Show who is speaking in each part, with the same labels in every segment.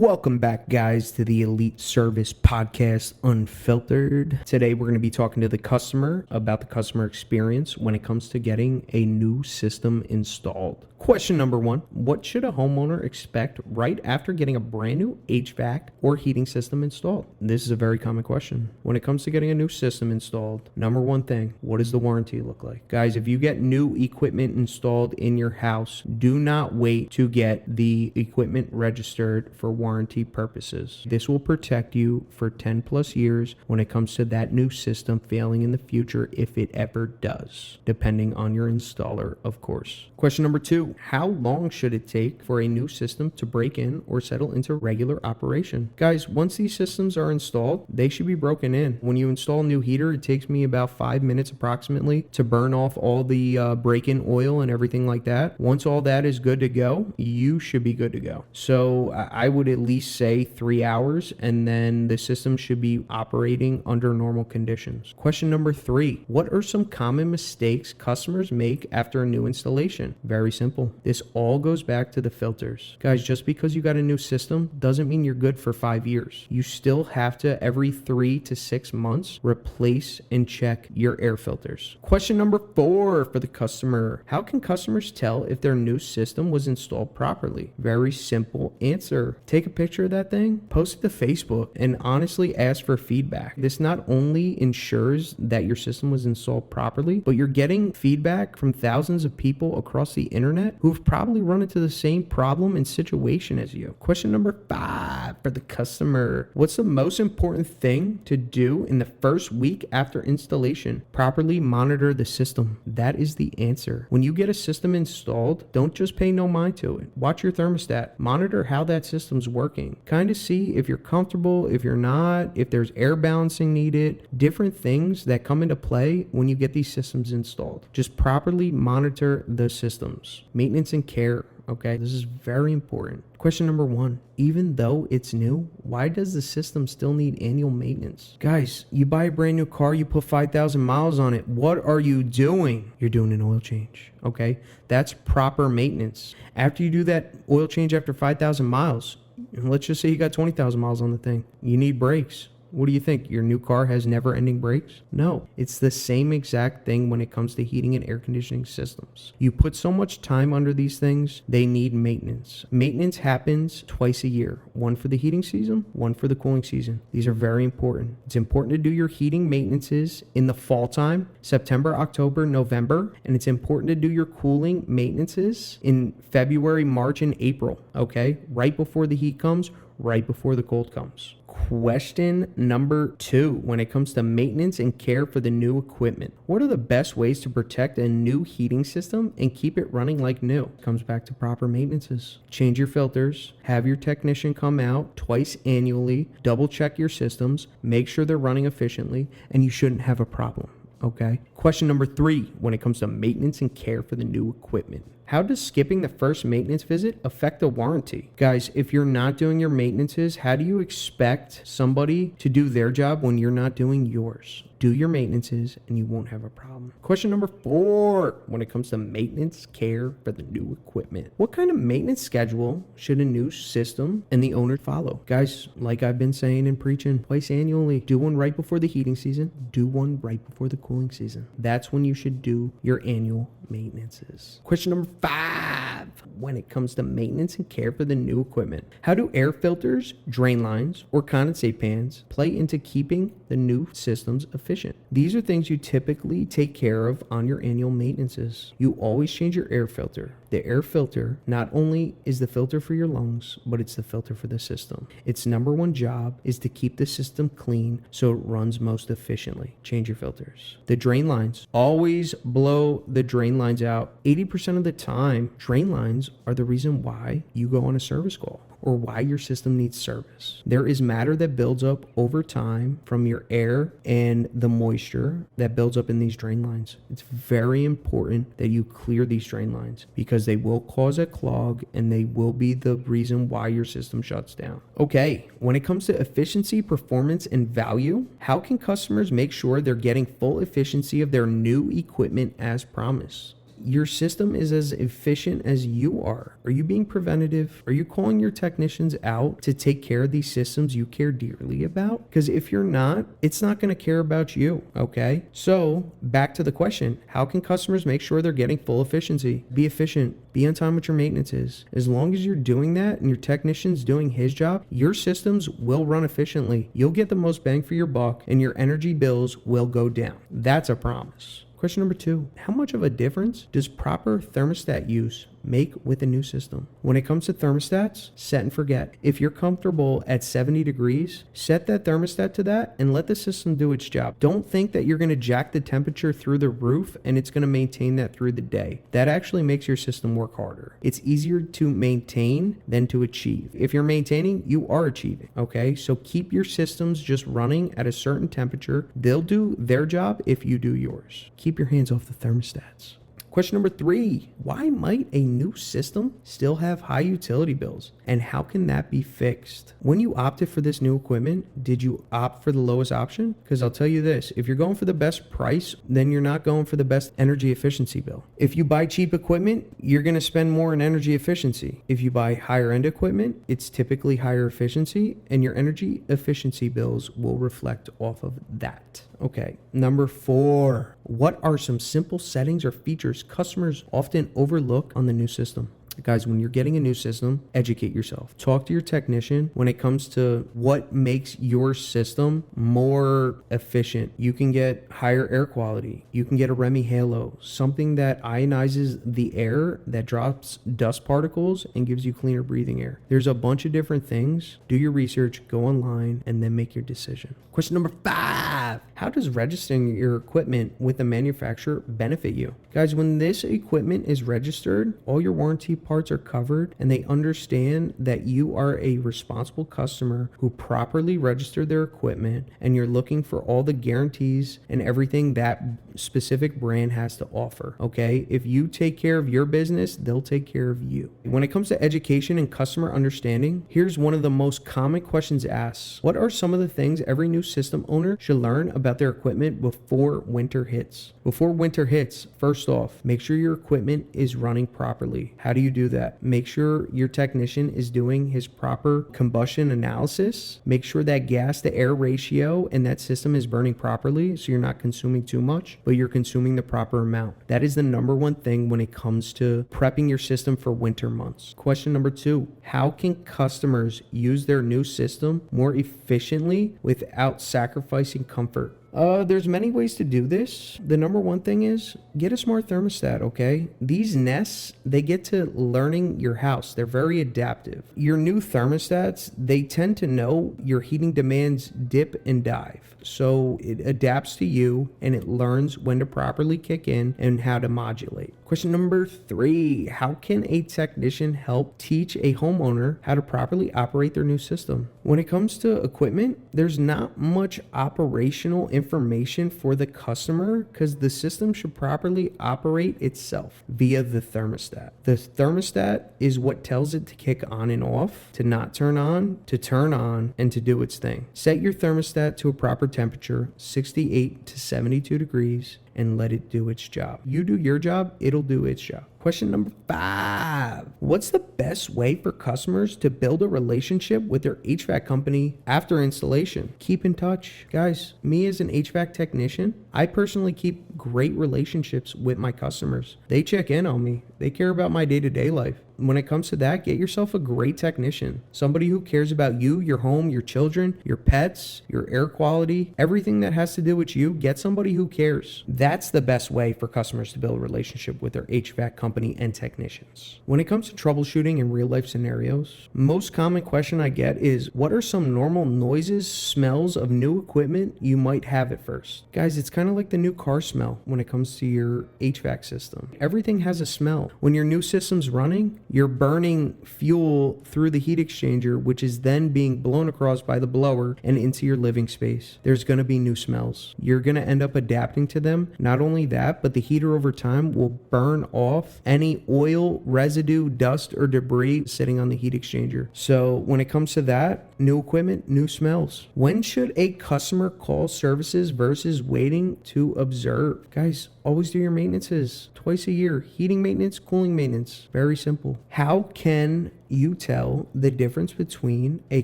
Speaker 1: Welcome back, guys, to the Elite Service Podcast, Unfiltered. Today, we're going to be talking to the customer about the customer experience when it comes to getting a new system installed. Question number one, what should a homeowner expect right after getting a brand new HVAC or heating system installed? This is a very common question. When it comes to getting a new system installed, number one thing, what does the warranty look like? Guys, if you get new equipment installed in your house, do not wait to get the equipment registered for warranty purposes. This will protect you for 10 plus years when it comes to that new system failing in the future if it ever does, depending on your installer, of course. Question number two, how long should it take for a new system to break in or settle into regular operation? Guys, once these systems are installed, they should be broken in. When you install a new heater, it takes me about 5 minutes approximately to burn off all the break-in oil and everything like that. Once all that is good to go, you should be good to go. So I would at least say 3 hours, and then the system should be operating under normal conditions. Question number three, what are some common mistakes customers make after a new installation? Very simple. This all goes back to the filters. Guys, just because you got a new system doesn't mean you're good for 5 years. You still have to, every 3 to 6 months, replace and check your air filters. Question number four for the customer, how can customers tell if their new system was installed properly? Very simple answer. Take a picture of that thing, post it to Facebook, and honestly ask for feedback. This not only ensures that your system was installed properly, but you're getting feedback from thousands of people across the internet who've probably run into the same problem and situation as you. Question number five for the customer, what's the most important thing to do in the first week after installation? Properly monitor the system. That is the answer. When you get a system installed, don't just pay no mind to it. Watch your thermostat. Monitor how that system's working. Kind of see if you're comfortable, if you're not, if there's air balancing needed, different things that come into play when you get these systems installed. Just properly monitor the systems. Maintenance and care. Okay, this is very important. Question number one, even though it's new, why does the system still need annual maintenance? Guys, you buy a brand new car, you put 5,000 miles on it. What are you doing? You're doing an oil change, okay? That's proper maintenance. After you do that oil change after 5,000 miles, and let's just say you got 20,000 miles on the thing, you need brakes. What do you think? Your new car has never-ending brakes? No, it's the same exact thing when it comes to heating and air conditioning systems. You put so much time under these things, they need maintenance. Maintenance happens twice a year, one for the heating season, one for the cooling season. These are very important. It's important to do your heating maintenances in the fall time, September, October, November, and it's important to do your cooling maintenances in February, March, and April, okay? Right before the heat comes, right before the cold comes. Question number two, when it comes to maintenance and care for the new equipment, what are the best ways to protect a new heating system and keep it running like new? Comes back to proper maintenances. Change your filters, have your technician come out twice annually, double check your systems, make sure they're running efficiently, and you shouldn't have a problem. Okay. Question number three, when it comes to maintenance and care for the new equipment. How does skipping the first maintenance visit affect the warranty? Guys, if you're not doing your maintenances, how do you expect somebody to do their job when you're not doing yours? Do your maintenances and you won't have a problem. Question number four, when it comes to maintenance care for the new equipment. What kind of maintenance schedule should a new system and the owner follow? Guys, like I've been saying and preaching, twice annually. Do one right before the heating season. Do one right before the cooling season. That's when you should do your annual maintenances. Question number five, when it comes to maintenance and care for the new equipment. How do air filters, drain lines, or condensate pans play into keeping the new systems efficient? These are things you typically take care of on your annual maintenances. You always change your air filter. The air filter not only is the filter for your lungs, but it's the filter for the system. Its number one job is to keep the system clean so it runs most efficiently. Change your filters. The drain lines, always blow the drain lines out. 80% of the time, drain lines are the reason why you go on a service call or why your system needs service. There is matter that builds up over time from your air and the moisture that builds up in these drain lines. It's very important that you clear these drain lines because they will cause a clog and they will be the reason why your system shuts down. Okay, when it comes to efficiency, performance, and value, how can customers make sure they're getting full efficiency of their new equipment as promised? your system is as efficient as you are. Are you being preventative? Are you calling your technicians out to take care of these systems you care dearly about? Because if you're not, it's not going to care about you, okay? So back to the question, how can customers make sure they're getting full efficiency? Be efficient. Be on time with your maintenances. As long as you're doing that and your technician's doing his job, your systems will run efficiently. You'll get the most bang for your buck and your energy bills will go down. That's a promise. Question number 2, how much of a difference does proper thermostat use make with a new system? When it comes to thermostats, set and forget. If you're comfortable at 70 degrees, set that thermostat to that and let the system do its job. Don't think that you're going to jack the temperature through the roof and it's going to maintain that through the day. That actually makes your system work harder. It's easier to maintain than to achieve. If you're maintaining, you are achieving, okay? So keep your systems just running at a certain temperature. They'll do their job if you do yours. Keep your hands off the thermostats. Question number 3, why might a new system still have high utility bills? And how can that be fixed? When you opted for this new equipment, did you opt for the lowest option? Because I'll tell you this, if you're going for the best price, then you're not going for the best energy efficiency bill. If you buy cheap equipment, you're going to spend more in energy efficiency. If you buy higher end equipment, it's typically higher efficiency, and your energy efficiency bills will reflect off of that. Okay, number 4, what are some simple settings or features customers often overlook on the new system? Guys, when you're getting a new system, educate yourself. Talk to your technician when it comes to what makes your system more efficient. You can get higher air quality. You can get a REMI halo, something that ionizes the air, that drops dust particles and gives you cleaner breathing air. There's a bunch of different things. Do your research, go online, and then make your decision. Question number 5, how does registering your equipment with the manufacturer benefit you? Guys, when this equipment is registered, all your warranty parts are covered, and they understand that you are a responsible customer who properly registered their equipment, and you're looking for all the guarantees and everything that specific brand has to offer, okay? If you take care of your business, they'll take care of you. When it comes to education and customer understanding, here's one of the most common questions asked. What are some of the things every new system owner should learn about their equipment before winter hits? Before winter hits, first off, make sure your equipment is running properly. How do you do that? Make sure your technician is doing his proper combustion analysis. Make sure that gas to air ratio and that system is burning properly, so you're not consuming too much, but you're consuming the proper amount. That is the number one thing when it comes to prepping your system for winter months. Question number 2, how can customers use their new system more efficiently without sacrificing comfort? There's many ways to do this. The number one thing is get a smart thermostat, okay? These nests, they get to learning your house. They're very adaptive. Your new thermostats, they tend to know your heating demands dip and dive. So it adapts to you and it learns when to properly kick in and how to modulate. Question number 3, how can a technician help teach a homeowner how to properly operate their new system? When it comes to equipment, there's not much operational information for the customer because the system should properly operate itself via the thermostat. The thermostat is what tells it to kick on and off, to not turn on, to turn on, and to do its thing. Set your thermostat to a proper temperature, 68 to 72 degrees, and let it do its job. You do your job, it'll do its job. Question number 5. What's the best way for customers to build a relationship with their HVAC company after installation? Keep in touch. Guys, me as an HVAC technician, I personally keep great relationships with my customers. They check in on me. They care about my day-to-day life. When it comes to that, get yourself a great technician. Somebody who cares about you, your home, your children, your pets, your air quality, everything that has to do with you. Get somebody who cares. That's the best way for customers to build a relationship with their HVAC company and technicians. When it comes to troubleshooting in real-life scenarios, most common question I get is, what are some normal noises, smells of new equipment you might have at first? Guys, it's kind of like the new car smell when it comes to your HVAC system. Everything has a smell. When your new system's running, You're burning fuel through the heat exchanger, which is then being blown across by the blower and into your living space. There's going to be new smells. You're going to end up adapting to them. Not only that, but the heater over time will burn off any oil, residue, dust, or debris sitting on the heat exchanger. So when it comes to that, new equipment, new smells. When should a customer call services versus waiting to observe? Guys, always do your maintenances twice a year. Heating maintenance, cooling maintenance. Very simple. How can you tell the difference between a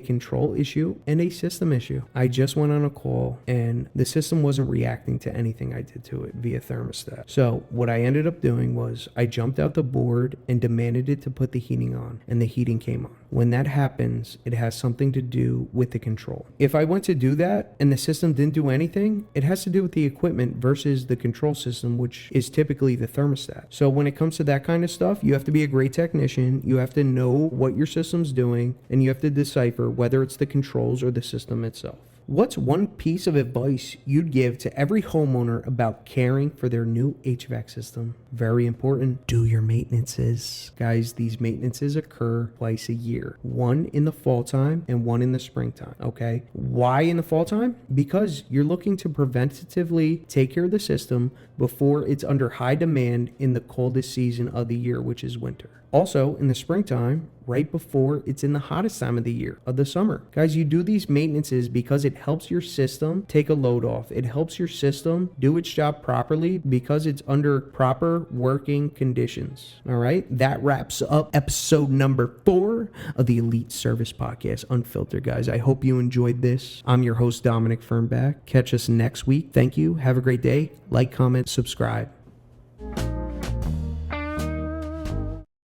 Speaker 1: control issue and a system issue? I just went on a call and the system wasn't reacting to anything I did to it via thermostat. So what I ended up doing was I jumped out the board and demanded it to put the heating on, and the heating came on. When that happens, it has something to do with the control. If I went to do that and the system didn't do anything, it has to do with the equipment versus the control system, which is typically the thermostat. So when it comes to that kind of stuff, you have to be a great technician. You have to know what your system's doing, and you have to decipher whether it's the controls or the system itself. What's one piece of advice you'd give to every homeowner about caring for their new HVAC system? Very important. Do your maintenances. Guys, these maintenances occur twice a year. One in the fall time and one in the springtime, okay? Why in the fall time? Because you're looking to preventatively take care of the system before it's under high demand in the coldest season of the year, which is winter. Also, in the springtime, right before it's in the hottest time of the year, of the summer. Guys, you do these maintenances because it helps your system take a load off. It helps your system do its job properly because it's under proper working conditions. All right? That wraps up episode number 4 of the Elite Service Podcast, Unfiltered, guys. I hope you enjoyed this. I'm your host, Dominic Fernback. Catch us next week. Thank you. Have a great day. Like, comment, subscribe.